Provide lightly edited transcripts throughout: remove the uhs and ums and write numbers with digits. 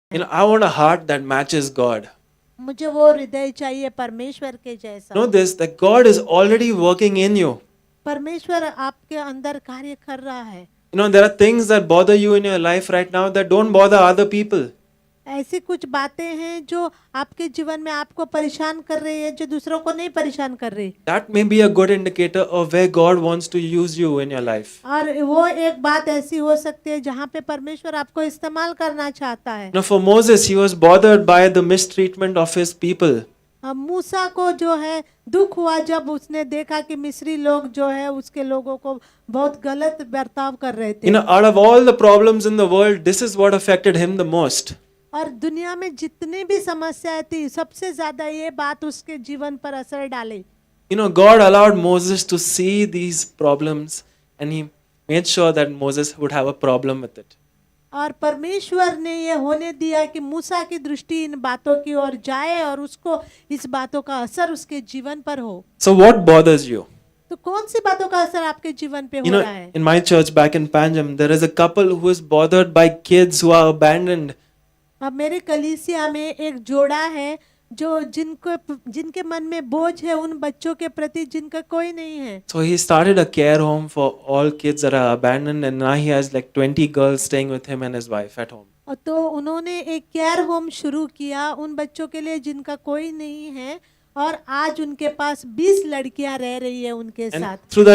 I want a heart that matches God. मुझे वो हृदय चाहिए परमेश्वर के जैसा। Know this, that God is already working in you. परमेश्वर आपके अंदर कार्य कर रहा है। There are things that bother you in your life right now that don't bother other people. ऐसी कुछ बातें हैं जो आपके जीवन में आपको परेशान कर रही है, जो दूसरों को नहीं परेशान कर रही। That may be a good indicator of where God wants to use you in your life. और वो एक बात ऐसी हो सकती है जहाँ पे परमेश्वर आपको इस्तेमाल करना चाहता है। For Moses, he was bothered by the mistreatment of his people. मूसा को जो है दुख हुआ जब उसने देखा कि मिस्री लोग जो है उसके लोगों को बहुत गलत बर्ताव कर रहे थे। Out of all the problems in the world, this is what affected him the most. और दुनिया में जितनी भी समस्याएं थी, सबसे ज्यादा ये बात उसके जीवन पर असर डाली। God allowed Moses to see these problems and he made sure that Moses would have a problem with it. और परमेश्वर ने ये होने दिया कि मूसा की दृष्टि इन बातों की ओर जाए और उसको इस बातों का असर उसके जीवन पर हो। So what bothers you? तो कौन सी बातों का असर आपके जीवन पे हो रहा है? In my church back in Panjam, there is a couple who is bothered by kids who are abandoned. अब मेरे कलीसिया में एक जोड़ा है जो जिनके मन में बोझ है उन बच्चों के प्रति जिनका कोई नहीं है। So he started a care home for all kids that are abandoned and now he has like 20 girls staying with him and his wife at home. और तो उन्होंने एक केयर होम शुरू किया उन बच्चों के लिए जिनका कोई नहीं है और आज उनके पास 20 लड़कियां रह रही है उनके साथ। Through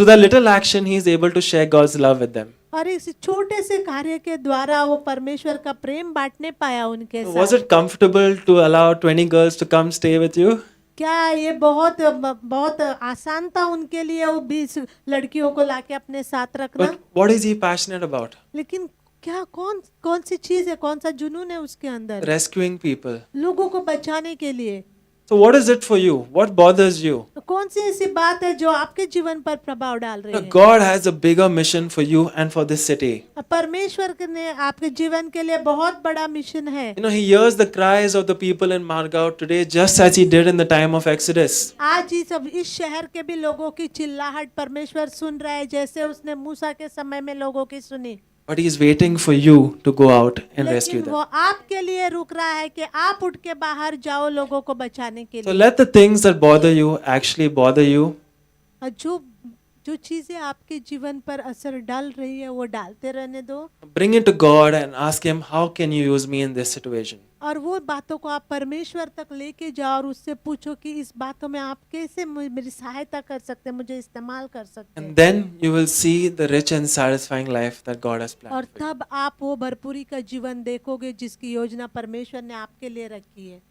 that little action he is able to share God's love with them. और इस छोटे से कार्य के द्वारा वो परमेश्वर का प्रेम बांटने पाया उनके साथ। Was it comfortable to allow 20 girls to come stay with you? क्या ये बहुत आसान था उनके लिए वो 20 लड़कियों को लाके अपने साथ रखना? But what is he passionate about? लेकिन क्या कौन सी चीज है, कौन सा जुनून है उसके अंदर? Rescuing people. लोगों को बचाने के लिए। So what is it for you? What bothers you? कौन सी ऐसी बात है जो आपके जीवन पर प्रभाव डाल रही है? God has a bigger mission for you and for this city. परमेश्वर ने आपके जीवन के लिए बहुत बड़ा मिशन है। He hears the cries of the people in Margao today just as he did in the time of Exodus. आज इस शहर के भी लोगों की चिल्लाहट परमेश्वर सुन रहा है जैसे उसने मूसा के समय में लोगों की सुनी। But he is waiting for you to go out and rescue them. वो आपके लिए रुक रहा है कि आप उठ के बाहर जाओ लोगों को बचाने के लिए। So let the things that bother you actually bother you. जो चीजें आपके जीवन पर असर डाल रही है वो डालते रहने दो। Bring it to God and ask him, how can you use me in this situation? और वो बातों को आप परमेश्वर तक लेके जाओ और उससे पूछो कि इस बातों में आप कैसे मेरी सहायता कर सकते हैं, मुझे इस्तेमाल कर सकते हैं। And then you will see the rich and satisfying life that God has planned. और तब आप वो भरपूरी का जीवन देखोगे जिसकी योजना परमेश्वर ने आपके लिए रखी है।